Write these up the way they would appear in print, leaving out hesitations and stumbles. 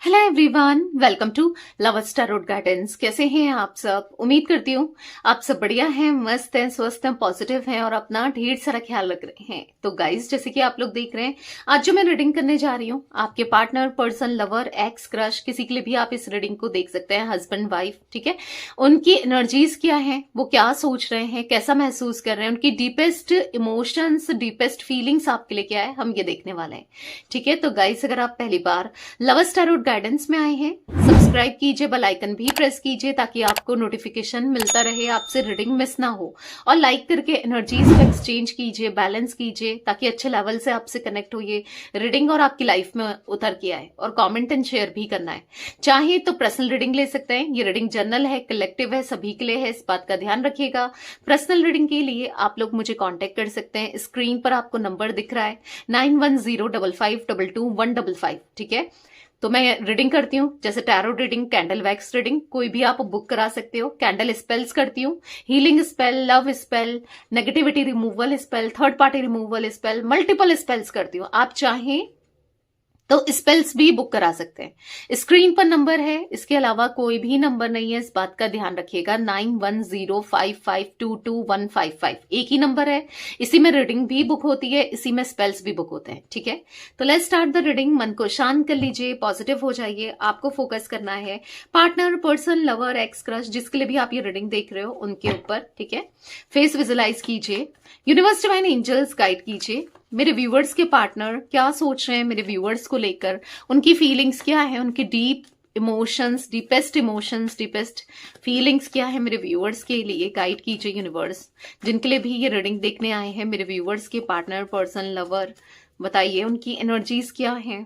Hello everyone, welcome to lovers tarot guidance. कैसे हैं आप सब? उम्मीद करती हूँ आप सब बढ़िया हैं, मस्त हैं, स्वस्थ हैं, पॉजिटिव हैं और अपना ढेर सारा ख्याल रख रहे हैं। तो गाइस, जैसे कि आप लोग देख रहे हैं, आज जो मैं रीडिंग करने जा रही हूँ, आपके partner, person, lover, x, crush, किसी के लिए भी आप इस रीडिंग को देख सकते हैं। हस्बैंड, वाइफ, ठीक है। उनकी एनर्जीज क्या है, वो क्या सोच रहे हैं, कैसा महसूस कर रहे हैं, उनकी डीपेस्ट इमोशंस, डीपेस्ट फीलिंग्स आपके लिए क्या है, हम ये देखने वाले हैं। ठीक है। तो गाइस, अगर आप पहली बार लवर्स टैरोट गाइडेंस में आए हैं, सब्सक्राइब कीजिए, बेल आइकन भी प्रेस कीजिए ताकि आपको नोटिफिकेशन मिलता रहे, आपसे रीडिंग मिस ना हो। और लाइक करके एनर्जीज को एक्सचेंज कीजिए, बैलेंस कीजिए ताकि अच्छे लेवल से आपसे कनेक्ट हो ये रीडिंग और आपकी लाइफ में उतर के आए। और कमेंट एंड शेयर भी करना है। चाहे तो पर्सनल रीडिंग ले सकते हैं। ये रीडिंग जनरल है, कलेक्टिव है, सभी के लिए है, इस बात का ध्यान रखिएगा। पर्सनल रीडिंग के लिए आप लोग मुझे कॉन्टेक्ट कर सकते हैं। स्क्रीन पर आपको नंबर दिख रहा है 9105522155। ठीक है। तो मैं रीडिंग करती हूँ, जैसे tarot reading, candle wax reading, कोई भी आप बुक करा सकते हो। कैंडल स्पेल्स करती हूँ, healing spell, love spell, negativity removal spell, third party removal spell, multiple spells करती हूँ। आप चाहें तो स्पेल्स भी बुक करा सकते हैं। स्क्रीन पर नंबर है, इसके अलावा कोई भी नंबर नहीं है, इस बात का ध्यान रखिएगा। 9105522155 एक ही नंबर है। इसी में रीडिंग भी बुक होती है, इसी में स्पेल्स भी बुक होते हैं। ठीक है। तो लेट्स स्टार्ट द रीडिंग। मन को शांत कर लीजिए, पॉजिटिव हो जाइए। आपको फोकस करना है partner, person, lover, x, crush, जिसके लिए भी आप ये रीडिंग देख रहे हो उनके ऊपर। ठीक है। फेस विजुलाइज कीजिए, यूनिवर्स डिवाइन एंजल्स गाइड कीजिए। मेरे व्यूअर्स के पार्टनर क्या सोच रहे हैं मेरे व्यूअर्स को लेकर, उनकी फीलिंग्स क्या है, उनकी डीप इमोशंस, डीपेस्ट फीलिंग्स क्या है मेरे व्यूअर्स के लिए, गाइड कीजिए यूनिवर्स। जिनके लिए भी ये रीडिंग देखने आए हैं, मेरे व्यूअर्स के पार्टनर, पर्सन, लवर, बताइए उनकी एनर्जीज क्या है।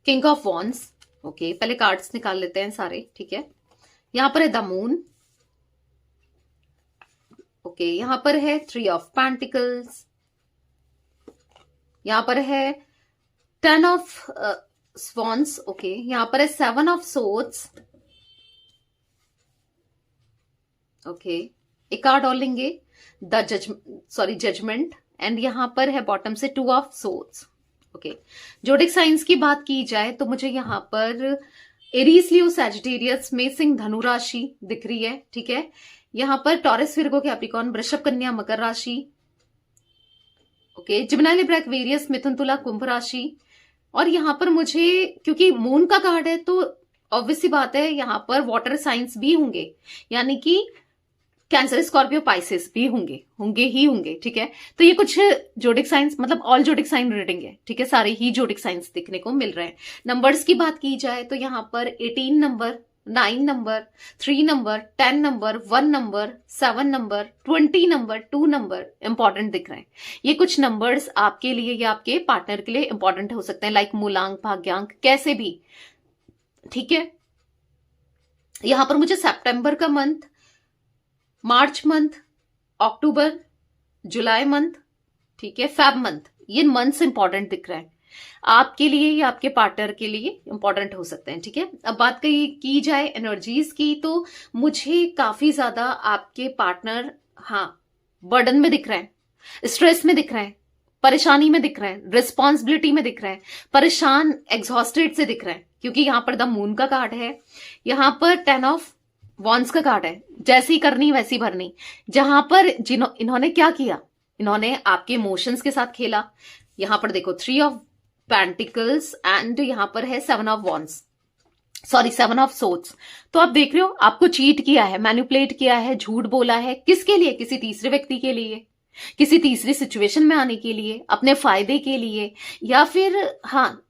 King of wands. ओके, पहले कार्ड्स निकाल लेते हैं सारे। ठीक है। यहां पर है द मून। ओके, यहां पर है 3 ऑफ पेंटिकल्स। यहां पर है 10 ऑफ स्वॉन्स। ओके, यहां पर है 7 ऑफ सोर्ड्स। ओके, एक कार्ड और लेंगे, द जजमेंट। एंड यहां पर है बॉटम से 2 ऑफ सोर्ड्स। ओके, जोडिक साइंस की बात की जाए तो मुझे यहां पर एरीज, लियो, सैजिटेरियस में सिंह, धनु राशि दिख रही है। ठीक है। यहां पर टॉरस, विर्गो, कैप्रिकॉर्न, वृषभ, कन्या, मकर राशि। ओके, जिमिनी, लिब्रा, एक्वेरियस, मिथुन, तुला, कुंभ राशि। और यहां पर मुझे, क्योंकि मून का कार्ड है तो ऑब्वियस सी बात है यहां पर वाटर साइंस भी होंगे, यानी कि कैंसर, स्कॉर्पियो, पाइसेस भी होंगे। ठीक है। तो ये कुछ जोडिक साइंस, मतलब ऑल जोडिक साइन रीडिंग है। ठीक है। सारे ही जोडिक साइंस दिखने को मिल रहे हैं। नंबर्स की बात की जाए तो यहां पर 18 number, 9 number, 3 number, 10 number, 1 number, 7 number, 20 number, 2 number important दिख रहे हैं। ये कुछ नंबर्स आपके लिए या आपके पार्टनर के लिए इंपॉर्टेंट हो सकते हैं, लाइक मूलांक, भाग्यांक, कैसे भी। ठीक है। यहां पर मुझे सितंबर का मंथ, मार्च मंथ, अक्टूबर, जुलाई मंथ, ठीक है, फेब मंथ, ये मंथ्स इंपॉर्टेंट दिख रहे हैं आपके लिए या आपके पार्टनर के लिए इंपॉर्टेंट हो सकते हैं। ठीक है। अब बात की जाए एनर्जीज की, तो मुझे काफी ज्यादा आपके पार्टनर, हाँ, बर्डन में दिख रहे हैं, स्ट्रेस में दिख रहे हैं, परेशानी में दिख रहे हैं, रिस्पॉन्सिबिलिटी में दिख रहे हैं, परेशान, एग्जॉस्टेड से दिख रहे हैं, क्योंकि यहां पर द मून का कार्ड है, यहां पर 10 ऑफ वॉन्ड्स का कार्ड है, जैसी करनी वैसी भरनी। जहां पर इन्होंने क्या किया, इन्होंने आपके इमोशंस के साथ खेला। यहां पर देखो 3 ऑफ पेंटिकल्स एंड यहां पर है 7 of wands, sorry 7 of swords. तो आप देख रहे हो, आपको चीट किया है, मैनिपुलेट किया है, झूठ बोला है। किसके लिए? किसी तीसरे व्यक्ति के लिए, किसी तीसरी सिचुएशन में आने के लिए, अपने फायदे के लिए, या फिर हाँ,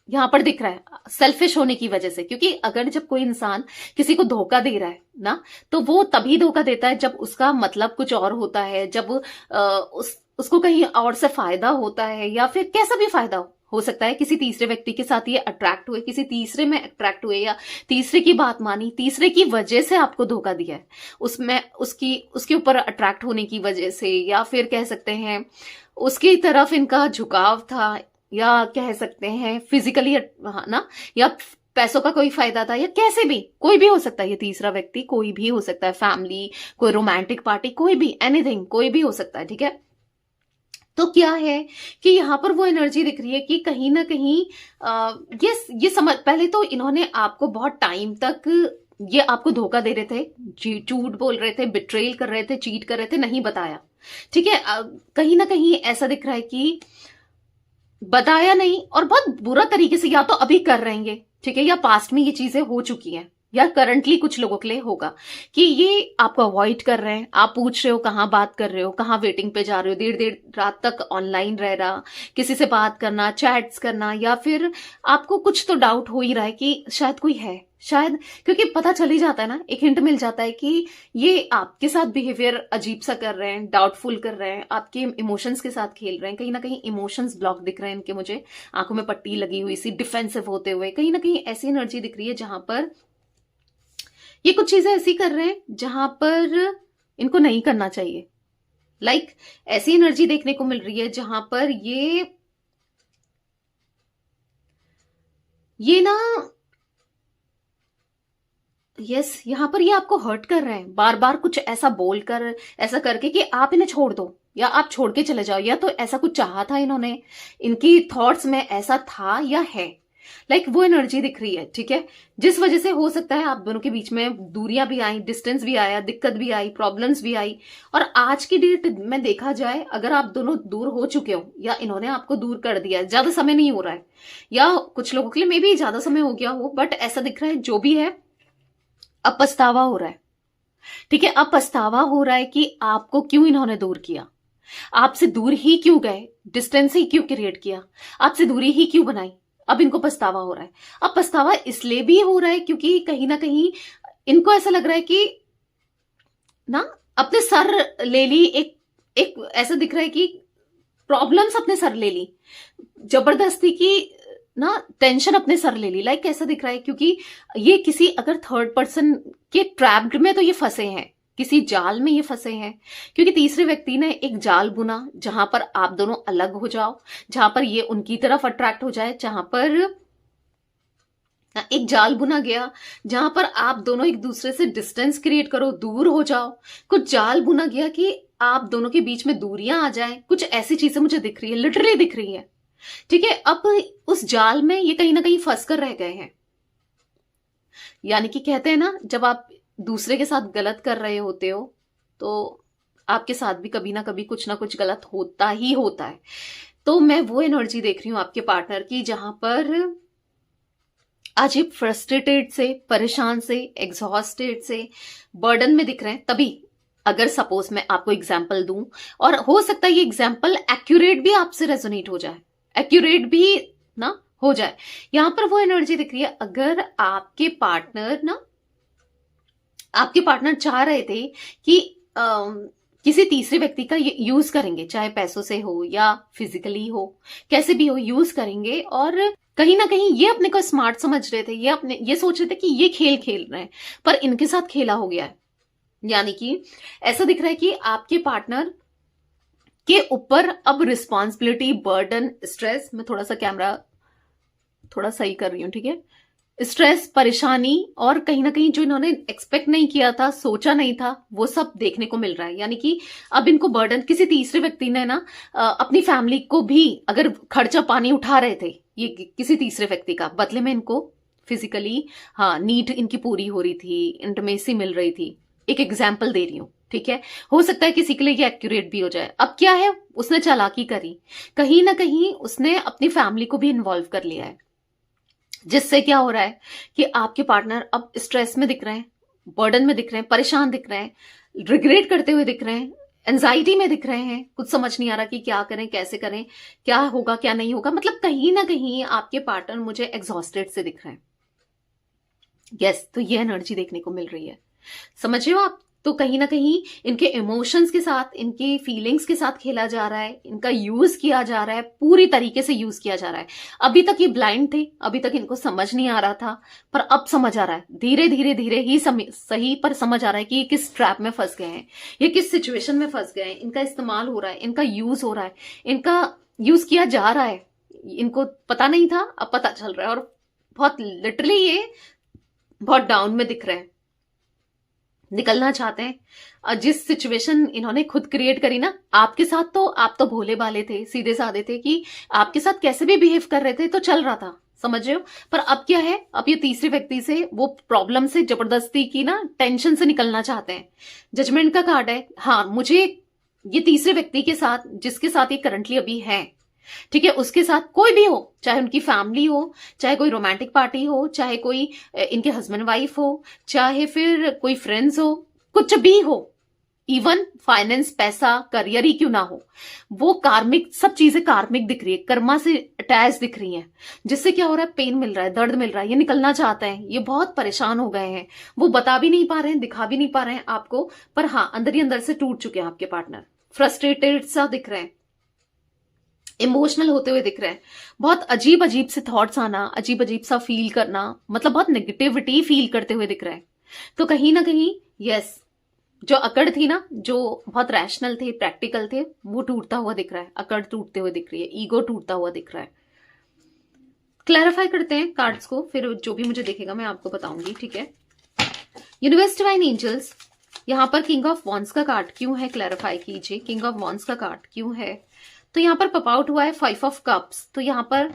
यहां पर दिख रहा है सेल्फिश होने की वजह से। क्योंकि अगर जब कोई इंसान किसी को धोखा दे रहा है ना, तो वो तभी धोखा देता है जब उसका मतलब कुछ और होता है, जब उसको कहीं और से फायदा होता है, या फिर कैसा भी फायदा हो सकता है। किसी तीसरे व्यक्ति के साथ ये अट्रैक्ट हुए, किसी तीसरे में अट्रैक्ट हुए, या तीसरे की बात मानी, तीसरे की वजह से आपको धोखा दिया है, उसमें उसके ऊपर अट्रैक्ट होने की वजह से, या फिर कह सकते हैं उसकी तरफ इनका झुकाव था, या कह सकते हैं फिजिकली ना, या पैसों का कोई फायदा था, या कैसे भी, कोई भी हो सकता है। ये तीसरा व्यक्ति कोई भी हो सकता है, फैमिली, कोई रोमांटिक पार्टी, कोई भी, एनीथिंग, कोई भी हो सकता है। ठीक है। तो क्या है कि यहाँ पर वो एनर्जी दिख रही है कि कहीं ना कहीं ये समझ, पहले तो इन्होंने आपको बहुत टाइम तक ये आपको धोखा दे रहे थे, झूठ बोल रहे थे, बिट्रेल कर रहे थे, चीट कर रहे थे, नहीं बताया। ठीक है, कहीं ना कहीं ऐसा दिख रहा है कि बताया नहीं और बहुत बुरा तरीके से या तो अभी कर रहेंगे, ठीक है, या पास्ट में ये चीजें हो चुकी हैं, या करंटली कुछ लोगों के लिए होगा कि ये आपको अवॉइड कर रहे हैं। आप पूछ रहे हो कहाँ बात कर रहे हो, कहाँ वेटिंग पे जा रहे हो, देर देर रात तक ऑनलाइन रह रहा, किसी से बात करना, चैट्स करना, या फिर आपको कुछ तो डाउट हो ही रहा है कि शायद कोई है, शायद, क्योंकि पता चल ही जाता है ना, एक हिंट मिल जाता है कि ये आपके साथ बिहेवियर अजीब सा कर रहे हैं, डाउटफुल कर रहे हैं, आपके इमोशंस के साथ खेल रहे हैं। कहीं ना कहीं इमोशंस ब्लॉक दिख रहे हैं इनके, मुझे आंखों में पट्टी लगी हुई सी, डिफेंसिव होते हुए, कहीं ना कहीं ऐसी एनर्जी दिख रही है जहां पर ये कुछ चीजें ऐसी कर रहे हैं जहां पर इनको नहीं करना चाहिए। लाइक ऐसी एनर्जी देखने को मिल रही है जहां पर ये ना, यस, यहां पर ये आपको हर्ट कर रहे हैं, बार बार कुछ ऐसा बोलकर, ऐसा करके कि आप इन्हें छोड़ दो या आप छोड़ के चले जाओ, या तो ऐसा कुछ चाहा था इन्होंने, इनकी थॉट्स में ऐसा था या है। लाइक वो एनर्जी दिख रही है, ठीक है, जिस वजह से हो सकता है आप दोनों के बीच में दूरियां भी आई, डिस्टेंस भी आया, दिक्कत भी आई, प्रॉब्लम्स भी आई। और आज की डेट में देखा जाए, अगर आप दोनों दूर हो चुके हो या इन्होंने आपको दूर कर दिया, ज्यादा समय नहीं हो रहा है, या कुछ लोगों के लिए मे भी ज्यादा समय हो गया हो, बट ऐसा दिख रहा है जो भी है, अब पछतावा हो रहा है। ठीक है, अब पछतावा हो रहा है कि आपको क्यों इन्होंने दूर किया, आपसे दूर ही क्यों गए, डिस्टेंस ही क्यों क्रिएट किया, आपसे दूरी ही क्यों बनाई। अब इनको पछतावा हो रहा है। अब पछतावा इसलिए भी हो रहा है क्योंकि कहीं ना कहीं इनको ऐसा लग रहा है कि ना अपने सर ले ली, एक ऐसा दिख रहा है कि प्रॉब्लम्स अपने सर ले ली, जबरदस्ती की ना टेंशन अपने सर ले ली। लाइक ऐसा दिख रहा है क्योंकि ये किसी अगर थर्ड पर्सन के ट्रैप्ड में तो ये फंसे हैं, किसी जाल में ये फंसे हैं, क्योंकि तीसरे व्यक्ति ने एक जाल बुना जहां पर आप दोनों अलग हो जाओ, जहां पर ये उनकी तरफ अट्रैक्ट हो जाए, जहां पर एक जाल बुना गया जहां पर आप दोनों एक दूसरे से डिस्टेंस क्रिएट करो, दूर हो जाओ। कुछ जाल बुना गया कि आप दोनों के बीच में दूरियां आ जाएं। कुछ ऐसी चीजें मुझे दिख रही है, लिटरली दिख रही है। ठीक है, अब उस जाल में ये कहीं ना कहीं फंस कर रह गए हैं। यानी कि कहते हैं ना, जब आप दूसरे के साथ गलत कर रहे होते हो तो आपके साथ भी कभी ना कभी कुछ ना कुछ गलत होता ही होता है। तो मैं वो एनर्जी देख रही हूं आपके पार्टनर की जहां पर आज ये फ्रस्ट्रेटेड से, परेशान से, एग्जॉस्टेड से, बर्डन में दिख रहे हैं। तभी अगर सपोज मैं आपको एग्जाम्पल दूं, और हो सकता है ये एग्जाम्पल एक्यूरेट भी आपसे रेजोनेट हो जाए, एक्यूरेट भी ना हो जाए। यहां पर वो एनर्जी दिख रही है, अगर आपके पार्टनर चाह रहे थे कि किसी तीसरे व्यक्ति का यूज करेंगे, चाहे पैसों से हो या फिजिकली हो, कैसे भी हो यूज करेंगे, और कहीं ना कहीं ये अपने को स्मार्ट समझ रहे थे, ये सोच रहे थे कि ये खेल खेल रहे हैं, पर इनके साथ खेला हो गया है। यानी कि ऐसा दिख रहा है कि आपके पार्टनर के ऊपर अब रिस्पॉन्सिबिलिटी, बर्डन, स्ट्रेस, मैं थोड़ा सा कैमरा थोड़ा सही कर रही हूं, ठीक है, स्ट्रेस, परेशानी, और कहीं ना कहीं जो इन्होंने एक्सपेक्ट नहीं किया था, सोचा नहीं था, वो सब देखने को मिल रहा है। यानी कि अब इनको बर्डन किसी तीसरे व्यक्ति ने ना अपनी फैमिली को भी अगर खर्चा पानी उठा रहे थे ये किसी तीसरे व्यक्ति का, बदले में इनको फिजिकली नीड इनकी पूरी हो रही थी, इंटीमेसी मिल रही थी। एक एग्जाम्पल दे रही हूं, ठीक है, हो सकता है किसी के लिए ये एक्यूरेट भी हो जाए। अब क्या है, उसने चालाकी करी, कहीं ना कहीं उसने अपनी फैमिली को भी इन्वॉल्व कर लिया है, जिससे क्या हो रहा है कि आपके पार्टनर अब स्ट्रेस में दिख रहे हैं, बर्डन में दिख रहे हैं, परेशान दिख रहे हैं, रिग्रेट करते हुए दिख रहे हैं, एंजाइटी में दिख रहे हैं, कुछ समझ नहीं आ रहा कि क्या करें, कैसे करें, क्या होगा क्या नहीं होगा। मतलब कहीं ना कहीं आपके पार्टनर मुझे एग्जॉस्टेड से दिख रहे हैं। यस, तो ये एनर्जी देखने को मिल रही है, समझ रहे हो आप। तो कहीं ना कहीं इनके इमोशंस के साथ, इनकी फीलिंग्स के साथ खेला जा रहा है, इनका यूज किया जा रहा है, पूरी तरीके से यूज किया जा रहा है। अभी तक ये ब्लाइंड थे, अभी तक इनको समझ नहीं आ रहा था, पर अब समझ आ रहा है, धीरे धीरे धीरे ही सही पर समझ आ रहा है कि ये किस ट्रैप में फंस गए हैं, ये किस सिचुएशन में फंस गए हैं। इनका इस्तेमाल हो रहा है, इनका यूज हो रहा है, इनका यूज किया जा रहा है। इनको पता नहीं था, अब पता चल रहा है, और बहुत लिटरली ये बहुत डाउन में दिख रहे हैं। निकलना चाहते हैं। जिस सिचुएशन इन्होंने खुद क्रिएट करी ना आपके साथ, तो आप तो भोले भाले थे, सीधे साधे थे कि आपके साथ कैसे भी बिहेव कर रहे थे तो चल रहा था, समझ रहे हो। पर अब क्या है, अब ये तीसरे व्यक्ति से वो प्रॉब्लम से जबरदस्ती की ना टेंशन से निकलना चाहते हैं। जजमेंट का कार्ड है। हाँ, मुझे ये तीसरे व्यक्ति के साथ, जिसके साथ ये करंटली अभी है, ठीक है, उसके साथ कोई भी हो, चाहे उनकी फैमिली हो, चाहे कोई रोमांटिक पार्टी हो, चाहे कोई इनके हस्बैंड वाइफ हो, चाहे फिर कोई फ्रेंड्स हो, कुछ भी हो, इवन फाइनेंस, पैसा, करियर ही क्यों ना हो, वो कार्मिक, सब चीजें कार्मिक दिख रही है, कर्मा से अटैच दिख रही हैं, जिससे क्या हो रहा है, पेन मिल रहा है, दर्द मिल रहा है, ये निकलना चाहते हैं, ये बहुत परेशान हो गए हैं। वो बता भी नहीं पा रहे हैं, दिखा भी नहीं पा रहे हैं आपको, पर हाँ अंदर ही अंदर से टूट चुके हैं आपके पार्टनर। फ्रस्ट्रेटेड सा दिख रहे हैं, इमोशनल होते हुए दिख रहे हैं, बहुत अजीब अजीब से थॉट्स आना, अजीब अजीब सा फील करना, मतलब बहुत नेगेटिविटी फील करते हुए दिख रहे हैं। तो कहीं ना कहीं यस, जो अकड़ थी ना, जो बहुत रैशनल थे, प्रैक्टिकल थे, वो टूटता हुआ दिख रहा है, अकड़ टूटते हुए दिख रही है, ईगो टूटता हुआ दिख रहा है। क्लैरिफाई करते हैं कार्ड्स को, फिर जो भी मुझे दिखेगा मैं आपको बताऊंगी, ठीक है। यूनिवर्स डिवाइन एंजल्स, यहाँ पर किंग ऑफ वॉन्ड्स का कार्ड क्यों है, क्लैरिफाई कीजिए। किंग ऑफ वॉन्ड्स का कार्ड क्यों है, तो यहाँ पर पॉप आउट हुआ है 5 ऑफ कप्स। तो यहाँ पर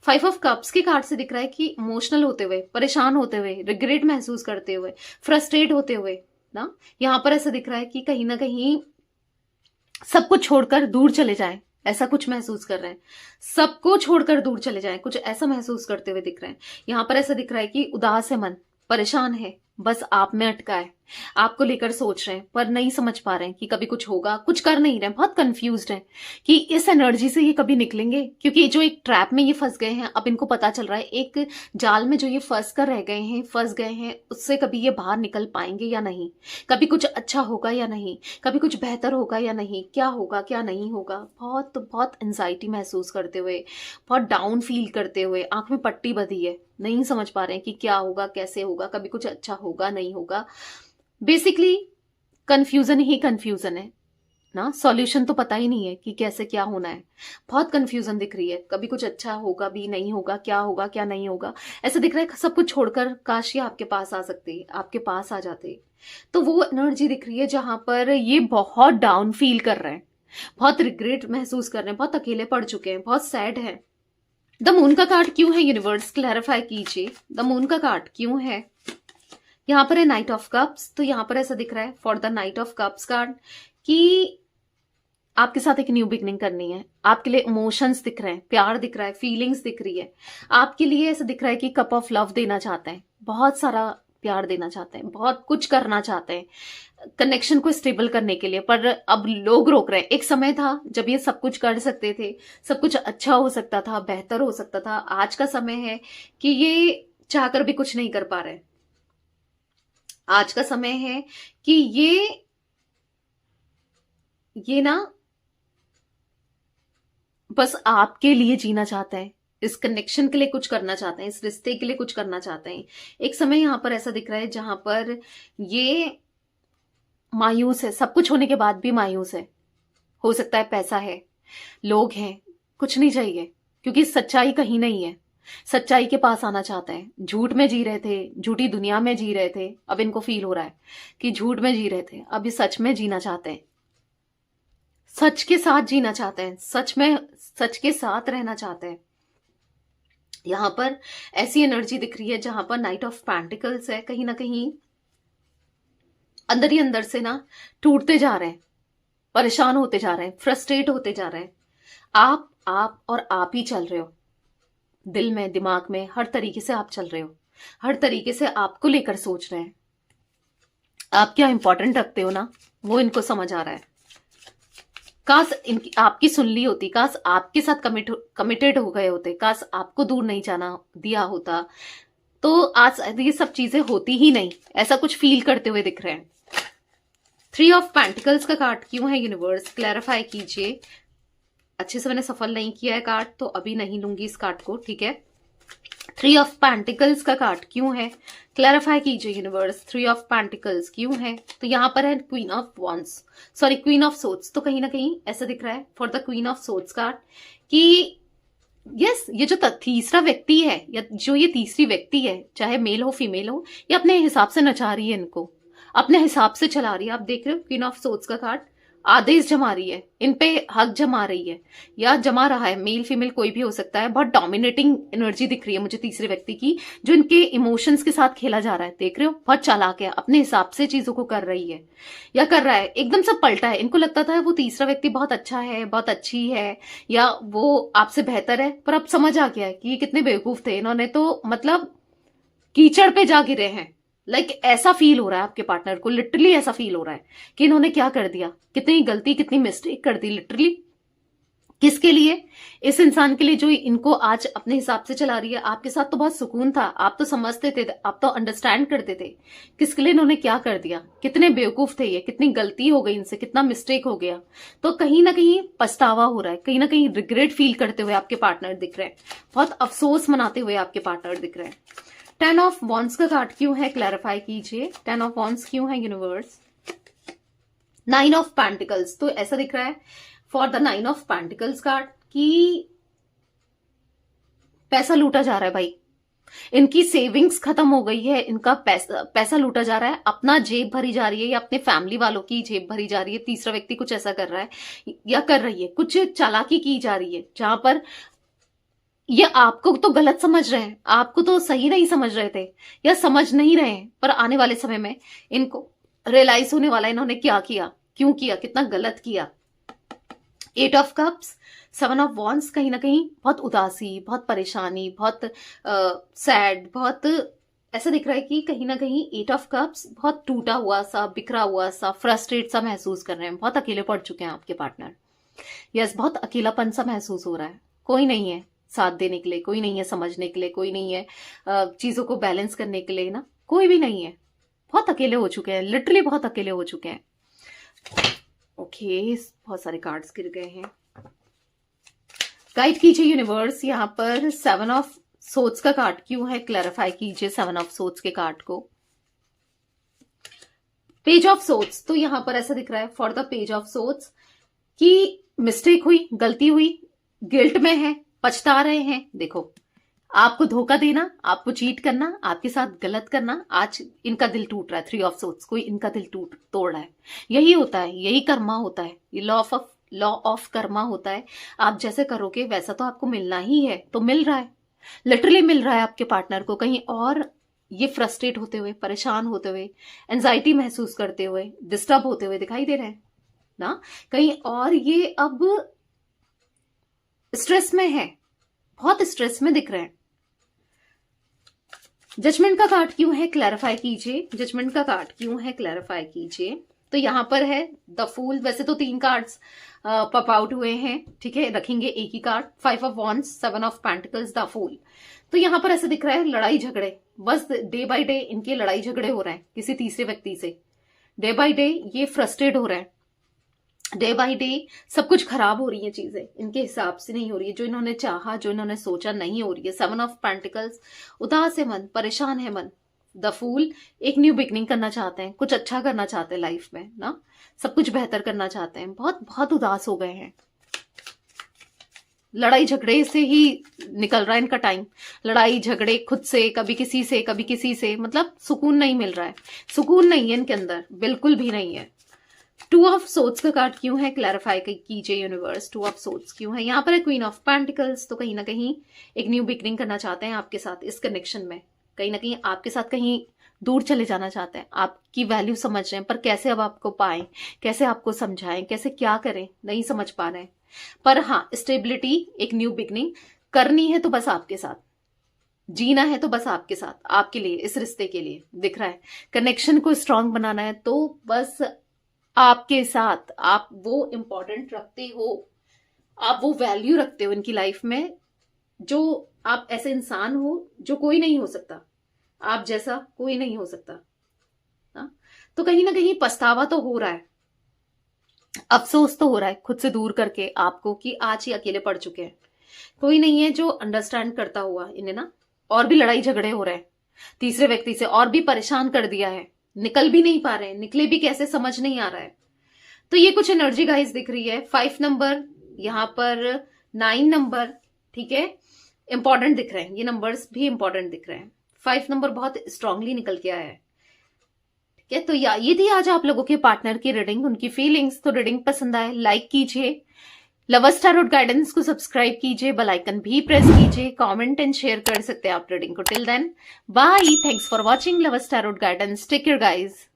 5 ऑफ कप्स के कार्ड से दिख रहा है कि इमोशनल होते हुए, परेशान होते हुए, रिग्रेट महसूस करते हुए, फ्रस्ट्रेट होते हुए ना, यहाँ पर ऐसा दिख रहा है कि कहीं ना कहीं सब कुछ छोड़कर दूर चले जाएं, ऐसा कुछ महसूस कर रहे हैं। सबको छोड़कर दूर चले जाएं, कुछ ऐसा महसूस करते हुए दिख रहे हैं। यहाँ पर ऐसा दिख रहा है कि उदास है मन, परेशान है, बस आप में अटका है, आपको लेकर सोच रहे हैं पर नहीं समझ पा रहे हैं कि कभी कुछ होगा, कुछ कर नहीं रहे हैं, बहुत कंफ्यूज्ड हैं कि इस एनर्जी से ये कभी निकलेंगे, क्योंकि जो एक ट्रैप में ये फंस गए हैं, अब इनको पता चल रहा है एक जाल में जो ये फंस कर रह गए हैं, फंस गए हैं, उससे कभी ये बाहर निकल पाएंगे या नहीं, कभी कुछ अच्छा होगा या नहीं, कभी कुछ बेहतर होगा या नहीं, क्या होगा क्या नहीं होगा, बहुत बहुत एंजाइटी महसूस करते हुए, बहुत डाउन फील करते हुए, आंख में पट्टी बंधी है, नहीं समझ पा रहे हैं कि क्या होगा, कैसे होगा, कभी कुछ अच्छा होगा नहीं होगा। बेसिकली कंफ्यूजन ही कंफ्यूजन है ना, सॉल्यूशन तो पता ही नहीं है कि कैसे क्या होना है, बहुत कंफ्यूजन दिख रही है, कभी कुछ अच्छा होगा भी नहीं होगा, क्या होगा क्या नहीं होगा, ऐसा दिख रहा है सब कुछ छोड़कर काश ये आपके पास आ सकते, आपके पास आ जाते। तो वो एनर्जी दिख रही है जहां पर ये बहुत डाउन फील कर रहे हैं, बहुत रिग्रेट महसूस कर रहे हैं, बहुत अकेले पड़ चुके हैं, बहुत सैड है। द मून का कार्ड क्यों है, यूनिवर्स क्लैरिफाई कीजिए। द मून का कार्ड क्यों है, यहाँ पर है नाइट ऑफ कप्स। तो यहाँ पर ऐसा दिख रहा है for the night of cups card कि आपके साथ एक न्यू बिगनिंग करनी है, आपके लिए इमोशंस दिख रहे हैं, प्यार दिख रहा है, फीलिंग्स दिख रही है, आपके लिए ऐसा दिख रहा है कि कप ऑफ लव देना चाहते हैं, बहुत सारा प्यार देना चाहते हैं, बहुत कुछ करना चाहते हैं कनेक्शन को स्टेबल करने के लिए, पर अब लोग रोक रहे हैं। एक समय था जब ये सब कुछ कर सकते थे, सब कुछ अच्छा हो सकता था, बेहतर हो सकता था। आज का समय है कि ये चाहकर भी कुछ नहीं कर पा रहे। आज का समय है कि ये ना बस आपके लिए जीना चाहते हैं, इस कनेक्शन के लिए कुछ करना चाहते हैं, इस रिश्ते के लिए कुछ करना चाहते हैं। एक समय यहां पर ऐसा दिख रहा है जहां पर ये मायूस है, सब कुछ होने के बाद भी मायूस है। हो सकता है पैसा है, लोग हैं, कुछ नहीं चाहिए, क्योंकि सच्चाई कहीं नहीं है। सच्चाई के पास आना चाहते हैं। झूठ में जी रहे थे, झूठी दुनिया में जी रहे थे, अब इनको फील हो रहा है कि झूठ में जी रहे थे, अब ये सच में जीना चाहते हैं, सच के साथ जीना चाहते हैं, सच में सच के साथ रहना चाहते हैं। यहां पर ऐसी एनर्जी दिख रही है जहां पर नाइट ऑफ पेंटिकल्स है, कहीं ना कहीं अंदर ही अंदर से ना टूटते जा रहे हैं, परेशान होते जा रहे हैं, फ्रस्ट्रेट होते जा रहे हैं। आप और आप ही चल रहे हो, दिल में, दिमाग में, हर तरीके से आप चल रहे हो, हर तरीके से आपको लेकर सोच रहे हैं। आप क्या इंपॉर्टेंट रखते हो ना, वो इनको समझ आ रहा है। काश इनकी आपकी सुन ली होती, काश आपके साथ कमिटेड हो गए होते, काश आपको दूर नहीं जाना दिया होता, तो आज ये सब चीजें होती ही नहीं। ऐसा कुछ फील करते हुए दिख रहे हैं। 3 ऑफ पेंटिकल्स का कार्ड क्यों है, यूनिवर्स क्लैरिफाई कीजिए। अच्छे से मैंने सफल नहीं किया है कार्ड, तो अभी नहीं लूंगी इस कार्ड को, ठीक है। 3 ऑफ पेंटिकल्स का कार्ड क्यों है, क्लैरिफाई कीजिए यूनिवर्स। 3 ऑफ पेंटिकल्स क्यों है, तो यहां पर है queen of wands, sorry queen of swords. तो कहीं ना कहीं ऐसा दिख रहा है for the queen of swords card कि यस, ये जो तीसरा व्यक्ति है, या जो ये तीसरी व्यक्ति है, चाहे मेल हो फीमेल हो, ये अपने हिसाब से नचा रही है इनको, अपने हिसाब से चला रही है। आप देख रहे हो क्वीन ऑफ सोर्ड्स का कार्ड, आदेश जमा रही है, इन पे हक जमा रही है या जमा रहा है, मेल फीमेल कोई भी हो सकता है। बहुत डोमिनेटिंग एनर्जी दिख रही है मुझे तीसरे व्यक्ति की, जो इनके इमोशंस के साथ खेला जा रहा है। देख रहे हो, बहुत चालाक है, अपने हिसाब से चीजों को कर रही है या कर रहा है। एकदम सब पलटा है। इनको लगता था वो तीसरा व्यक्ति बहुत अच्छा है, बहुत अच्छी है, या वो आपसे बेहतर है, पर अब समझ आ गया है कि ये कितने बेवकूफ थे। इन्होंने तो मतलब कीचड़ पे जा गिरे हैं। ऐसा फील हो रहा है आपके पार्टनर को, लिटरली ऐसा फील हो रहा है कि इन्होंने क्या कर दिया, कितनी गलती, कितनी मिस्टेक कर दी लिटरली। किसके लिए? इस इंसान के लिए जो इनको आज अपने हिसाब से चला रही है। आपके साथ तो बहुत सुकून था, आप तो समझते थे, आप तो अंडरस्टैंड करते थे। किसके लिए इन्होंने क्या कर दिया? कितने बेवकूफ थे ये, कितनी गलती हो गई इनसे, कितना मिस्टेक हो गया। तो कहीं ना कहीं पछतावा हो रहा है, कहीं ना कहीं रिग्रेट फील करते हुए आपके पार्टनर दिख रहे हैं, बहुत अफसोस मनाते हुए आपके पार्टनर दिख रहे हैं। 10 ऑफ वॉन्ड्स का कार्ड क्यों है, क्लैरिफाई कीजिए। 10 ऑफ वॉन्ड्स क्यों है यूनिवर्स। 9 ऑफ पेंटिकल्स, तो ऐसा दिख रहा है for the 9 of pentacles card कि पैसा लूटा जा रहा है भाई। इनकी सेविंग्स खत्म हो गई है, इनका पैसा लूटा जा रहा है, अपना जेब भरी जा रही है या अपने फैमिली वालों की जेब भरी जा रही है। तीसरा व्यक्ति कुछ ऐसा कर रहा है या कर रही है, कुछ चालाकी की जा रही है जहां पर ये आपको तो गलत समझ रहे हैं, आपको तो सही नहीं समझ रहे थे या समझ नहीं रहे हैं, पर आने वाले समय में इनको रियलाइज होने वाला इन्होंने क्या किया, क्यों किया, कितना गलत किया। 8 ऑफ कप्स, 7 ऑफ वॉन्ड्स, कहीं ना कहीं बहुत उदासी, बहुत परेशानी, बहुत सैड, बहुत ऐसा दिख रहा है कि कहीं ना कहीं 8 ऑफ कप्स बहुत टूटा हुआ सा, बिखरा हुआ सा, फ्रस्ट्रेट सा महसूस कर रहे हैं। बहुत अकेले पड़ चुके हैं आपके पार्टनर। यस, बहुत अकेलापन सा महसूस हो रहा है। कोई नहीं है साथ देने के लिए, कोई नहीं है समझने के लिए, कोई नहीं है चीजों को बैलेंस करने के लिए ना, कोई भी नहीं है। बहुत अकेले हो चुके हैं, लिटरली बहुत अकेले हो चुके हैं। ओके, बहुत सारे कार्ड्स गिर गए हैं। गाइड कीजिए यूनिवर्स, यहाँ पर 7 ऑफ सोर्ड्स का कार्ड क्यों है, क्लैरिफाई कीजिए 7 ऑफ सोर्ड्स के कार्ड को। पेज ऑफ सोर्ड्स, तो यहां पर ऐसा दिख रहा है for the page of swords कि मिस्टेक हुई, गलती हुई, गिल्ट में है, पछता रहे हैं। देखो, आपको धोखा देना, आपको चीट करना, आपके साथ गलत करना, आज इनका दिल टूट रहा है। 3 ऑफ सोर्ड्स, कोई इनका दिल तोड़ रहा है। यही होता है, यही कर्मा होता है, ये लॉ ऑफ कर्मा होता है। आप जैसे करोगे वैसा तो आपको मिलना ही है, तो मिल रहा है, लिटरली मिल रहा है आपके पार्टनर को। कहीं और ये फ्रस्ट्रेट होते हुए, परेशान होते हुए, एंजाइटी महसूस करते हुए, डिस्टर्ब होते हुए दिखाई दे रहे हैं ना। कहीं और ये अब स्ट्रेस में है, बहुत स्ट्रेस में दिख रहे हैं। जजमेंट का कार्ड क्यों है, क्लैरिफाई कीजिए। जजमेंट का कार्ड क्यों है, क्लैरिफाई कीजिए। तो यहां पर है द फूल। वैसे तो 3 कार्ड्स पॉप आउट हुए हैं, ठीक है, रखेंगे एक ही card. 5 of wands, 7 of pentacles, the fool. तो यहां पर ऐसा दिख रहा है लड़ाई झगड़े, बस डे बाय डे इनके लड़ाई झगड़े हो रहे हैं किसी तीसरे व्यक्ति से। डे बाय डे ये फ्रस्ट्रेट हो रहे हैं, डे बाय डे सब कुछ खराब हो रही है, चीजें इनके हिसाब से नहीं हो रही है, जो इन्होंने चाहा, जो इन्होंने सोचा नहीं हो रही है। 7 ऑफ पेंटिकल्स, उदास है मन, परेशान है मन। द फूल, एक न्यू बिगनिंग करना चाहते हैं, कुछ अच्छा करना चाहते हैं लाइफ में ना, सब कुछ बेहतर करना चाहते हैं। बहुत बहुत उदास हो गए हैं, लड़ाई झगड़े से ही निकल रहा है इनका टाइम। लड़ाई झगड़े खुद से, कभी किसी से, कभी किसी से, मतलब सुकून नहीं मिल रहा है, सुकून नहीं है इनके अंदर, बिल्कुल भी नहीं है। 2 ऑफ सोर्ड्स का कार्ड क्यों है, क्लैरिफाई कीजिए यूनिवर्स। 2 ऑफ सोर्ड्स क्यों है। यहाँ पर है क्वीन ऑफ पेंटिकल्स, तो कहीं ना कहीं एक न्यू बिगनिंग करना चाहते हैं आपके साथ इस कनेक्शन में। कहीं ना कहीं आपके साथ कहीं दूर चले जाना चाहते हैं, आपकी वैल्यू समझ रहे हैं, पर कैसे अब आपको पाएं, कैसे आपको समझाएं, कैसे क्या करें, नहीं समझ पा रहे हैं। पर हाँ, स्टेबिलिटी, एक न्यू बिगनिंग करनी है तो बस आपके साथ, जीना है तो बस आपके साथ, आपके लिए, इस रिश्ते के लिए दिख रहा है। कनेक्शन को स्ट्रांग बनाना है तो बस आपके साथ, आप वो इंपॉर्टेंट रखते हो, आप वो वैल्यू रखते हो इनकी लाइफ में, जो आप ऐसे इंसान हो जो कोई नहीं हो सकता, आप जैसा कोई नहीं हो सकता ना। तो कहीं ना कहीं पछतावा तो हो रहा है, अफसोस तो हो रहा है खुद से दूर करके आपको कि आज ही अकेले पड़ चुके हैं, कोई नहीं है जो अंडरस्टैंड करता हुआ इन्हें ना। और भी लड़ाई झगड़े हो रहे हैं तीसरे व्यक्ति से, और भी परेशान कर दिया है, निकल भी नहीं पा रहे हैं, निकले भी कैसे समझ नहीं आ रहा है। तो ये कुछ एनर्जी गाइस दिख रही है। 5 नंबर, यहाँ पर 9 नंबर, ठीक है, इंपॉर्टेंट दिख रहे हैं, ये नंबर्स भी इंपॉर्टेंट दिख रहे हैं। 5 नंबर बहुत स्ट्रांगली निकल के आया है, ठीक ठीक है, तो ये थी आज आप लोगों के पार्टनर की रीडिंग, उनकी फीलिंग्स। तो रीडिंग पसंद आए लाइक कीजिए, लवर्स टैरोट गाइडेंस को सब्सक्राइब कीजिए, बेल आइकन भी प्रेस कीजिए, कमेंट एंड शेयर कर सकते हैं आप रीडिंग को। Till then bye, thanks for watching lovers tarot guidance, take care guys.